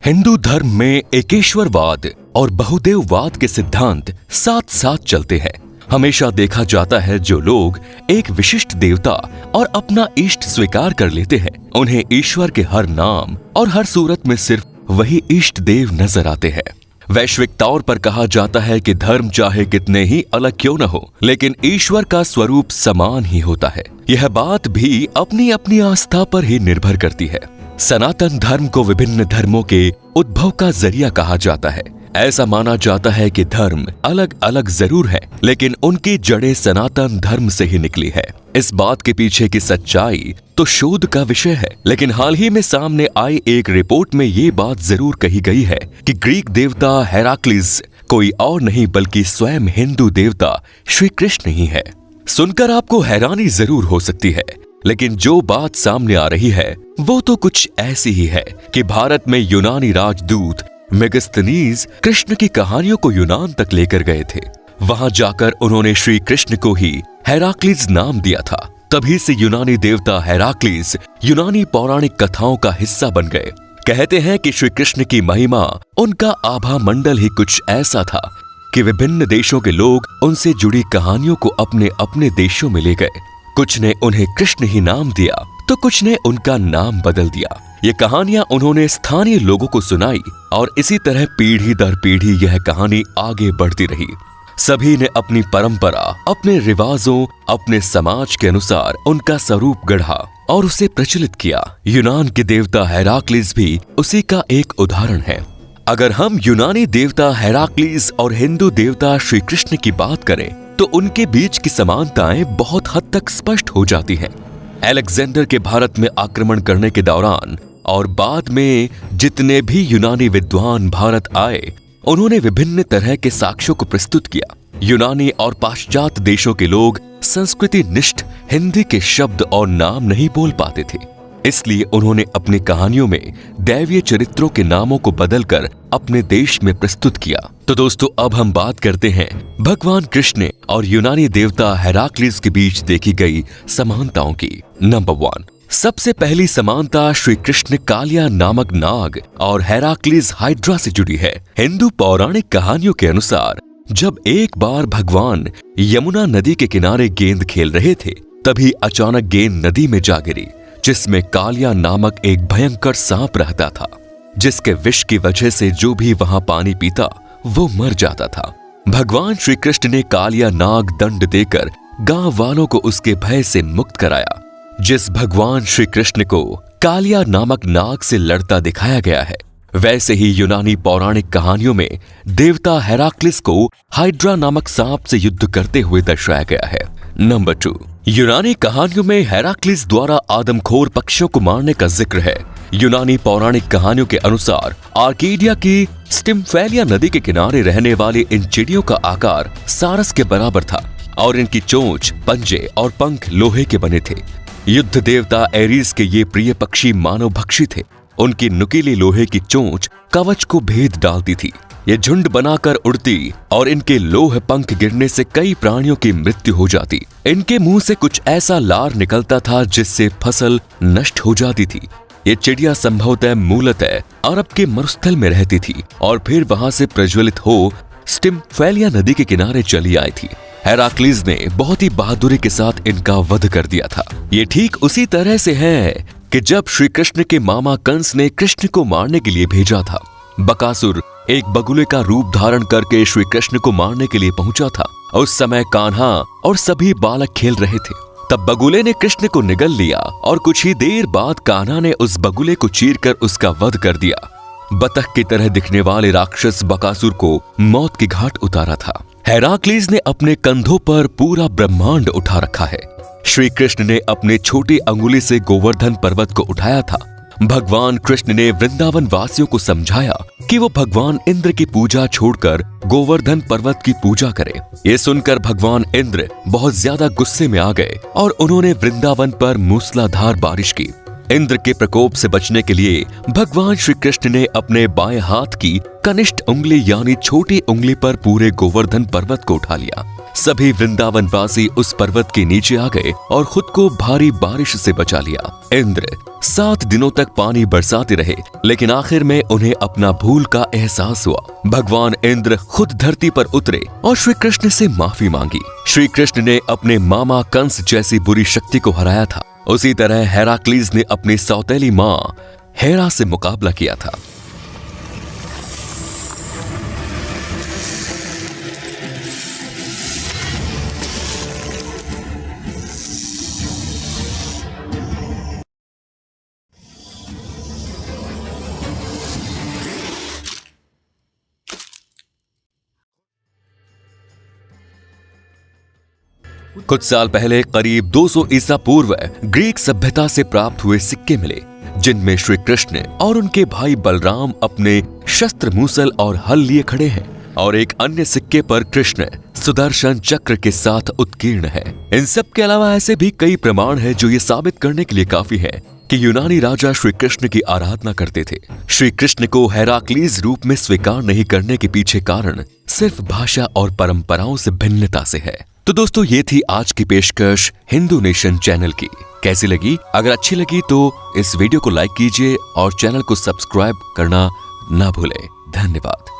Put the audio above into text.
हिंदू धर्म में एकेश्वरवाद और बहुदेववाद के सिद्धांत साथ साथ चलते हैं। हमेशा देखा जाता है जो लोग एक विशिष्ट देवता और अपना इष्ट स्वीकार कर लेते हैं, उन्हें ईश्वर के हर नाम और हर सूरत में सिर्फ वही इष्ट देव नजर आते हैं। वैश्विक तौर पर कहा जाता है कि धर्म चाहे कितने ही अलग क्यों न हो, लेकिन ईश्वर का स्वरूप समान ही होता है। यह बात भी अपनी अपनी आस्था पर ही निर्भर करती है। सनातन धर्म को विभिन्न धर्मों के उद्भव का जरिया कहा जाता है। ऐसा माना जाता है कि धर्म अलग अलग जरूर है, लेकिन उनकी जड़ें सनातन धर्म से ही निकली है। इस बात के पीछे की सच्चाई तो शोध का विषय है, लेकिन हाल ही में सामने आई एक रिपोर्ट में ये बात जरूर कही गई है कि ग्रीक देवता हेराक्लिस कोई और नहीं बल्कि स्वयं हिंदू देवता श्री कृष्ण ही है। सुनकर आपको हैरानी जरूर हो सकती है, लेकिन जो बात सामने आ रही है वो तो कुछ ऐसी ही है कि भारत में यूनानी राजदूत मेगस्थनीज कृष्ण की कहानियों को यूनान तक लेकर गए थे। वहां जाकर उन्होंने श्री कृष्ण को ही हेराक्लिस नाम दिया था। तभी से यूनानी देवता हेराक्लिस यूनानी पौराणिक कथाओं का हिस्सा बन गए। कहते हैं कि श्री कृष्ण की महिमा, उनका आभा मंडल ही कुछ ऐसा था कि विभिन्न देशों के लोग उनसे जुड़ी कहानियों को अपने अपने देशों में ले गए। कुछ ने उन्हें कृष्ण ही नाम दिया तो कुछ ने उनका नाम बदल दिया। ये कहानियां उन्होंने स्थानीय लोगों को सुनाई और इसी तरह पीढ़ी दर पीढ़ी यह कहानी आगे बढ़ती रही। सभी ने अपनी परंपरा, अपने रिवाजों, अपने समाज के अनुसार उनका स्वरूप गढ़ा और उसे प्रचलित किया। यूनान के देवता हेराक्लिस भी उसी का एक उदाहरण है। अगर हम यूनानी देवता हेराक्लिस और हिंदू देवता श्री कृष्ण की बात करें तो उनके बीच की समानताएं बहुत हद तक स्पष्ट हो जाती हैं। अलेक्जेंडर के भारत में आक्रमण करने के दौरान और बाद में जितने भी यूनानी विद्वान भारत आए, उन्होंने विभिन्न तरह के साक्ष्यों को प्रस्तुत किया। यूनानी और पाश्चात्य देशों के लोग संस्कृति निष्ठ हिंदी के शब्द और नाम नहीं बोल पाते थे, इसलिए उन्होंने अपनी कहानियों में दैवीय चरित्रों के नामों को बदलकर अपने देश में प्रस्तुत किया। तो दोस्तों, अब हम बात करते हैं भगवान कृष्ण और यूनानी देवता हेराक्लिस के बीच देखी गई समानताओं की। नंबर 1, सबसे पहली समानता श्री कृष्ण कालिया नामक नाग और हेराक्लिस हाइड्रा से जुड़ी है। हिंदू पौराणिक कहानियों के अनुसार जब एक बार भगवान यमुना नदी के किनारे गेंद खेल रहे थे, तभी अचानक गेंद नदी में जा गिरी, जिसमें कालिया नामक एक भयंकर सांप रहता था, जिसके विष की वजह से जो भी वहां पानी पीता वो मर जाता था। भगवान श्री कृष्ण ने कालिया नाग दंड देकर गांव वालों को उसके भय से मुक्त कराया। जिस भगवान श्री कृष्ण को कालिया नामक नाग से लड़ता दिखाया गया है, वैसे ही यूनानी पौराणिक कहानियों में देवता हेराक्लिस को हाइड्रा नामक सांप से युद्ध करते हुए दर्शाया गया है। नंबर 2, यूनानी कहानियों में हेराक्लिस द्वारा आदमखोर पक्षियों को मारने का जिक्र है। यूनानी पौराणिक कहानियों के अनुसार आर्केडिया की स्टिम्फेलिया नदी के किनारे रहने वाले इन चिड़ियों का आकार सारस के बराबर था और इनकी चोंच, पंजे और पंख लोहे के बने थे। युद्ध देवता एरीज के ये प्रिय पक्षी मानव भक्षी थे। उनकी नुकीली लोहे की चोंच कवच को भेद डालती थी। ये झुंड बनाकर उड़ती और इनके लोह पंख गिरने से कई प्राणियों की मृत्यु हो जाती। इनके मुंह से कुछ ऐसा लार निकलता था जिससे फसल नष्ट हो जाती थी। ये चिड़िया संभवतः मूलतः अरब के मरुस्थल में रहती थी और फिर वहां से प्रज्वलित हो स्टिम्फेलिया नदी के किनारे चली आई थी। हेराक्लिस ने बहुत ही बहादुरी के साथ इनका वध कर दिया था। ये ठीक उसी तरह से है कि जब श्री कृष्ण के मामा कंस ने कृष्ण को मारने के लिए भेजा था। बकासुर एक बगुले का रूप धारण करके श्री कृष्ण को मारने के लिए पहुंचा था। उस समय कान्हा और सभी बालक खेल रहे थे। तब बगुले ने कृष्ण को निगल लिया और कुछ ही देर बाद कान्हा ने उस बगुले को चीरकर उसका वध कर दिया। बतख की तरह दिखने वाले राक्षस बकासुर को मौत की घाट उतारा था। हेराक्लिस ने अपने कंधों पर पूरा ब्रह्मांड उठा रखा है। श्री कृष्ण ने अपने छोटी अंगुली से गोवर्धन पर्वत को उठाया था। भगवान कृष्ण ने वृंदावन वासियों को समझाया कि वो भगवान इंद्र की पूजा छोड़कर गोवर्धन पर्वत की पूजा करें। ये सुनकर भगवान इंद्र बहुत ज्यादा गुस्से में आ गए और उन्होंने वृंदावन पर मूसलाधार बारिश की। इंद्र के प्रकोप से बचने के लिए भगवान श्री कृष्ण ने अपने बाएं हाथ की कनिष्ठ उंगली यानी छोटी उंगली पर पूरे गोवर्धन पर्वत को उठा लिया। सभी वृंदावन वासी उस पर्वत के नीचे आ गए और खुद को भारी बारिश से बचा लिया। इंद्र 7 दिनों तक पानी बरसाते रहे, लेकिन आखिर में उन्हें अपना भूल का एहसास हुआ। भगवान इंद्र खुद धरती पर उतरे और श्री कृष्ण से माफी मांगी। श्री कृष्ण ने अपने मामा कंस जैसी बुरी शक्ति को हराया था। उसी तरह हेराक्लीज ने अपनी सौतेली मां हेरा से मुकाबला किया था। कुछ साल पहले करीब 200 ईसा पूर्व ग्रीक सभ्यता से प्राप्त हुए सिक्के मिले, जिनमें श्री कृष्ण और उनके भाई बलराम अपने शस्त्र मूसल और हल लिए खड़े हैं, और एक अन्य सिक्के पर कृष्ण सुदर्शन चक्र के साथ उत्कीर्ण है। इन सब के अलावा ऐसे भी कई प्रमाण हैं जो ये साबित करने के लिए काफी है कि यूनानी राजा श्री कृष्ण की आराधना करते थे। श्री कृष्ण को हेराक्लीज रूप में स्वीकार नहीं करने के पीछे कारण सिर्फ भाषा और परंपराओं से भिन्नता से है। तो दोस्तों, ये थी आज की पेशकश हिंदू नेशन चैनल की। कैसी लगी? अगर अच्छी लगी तो इस वीडियो को लाइक कीजिए और चैनल को सब्सक्राइब करना ना भूलें। धन्यवाद।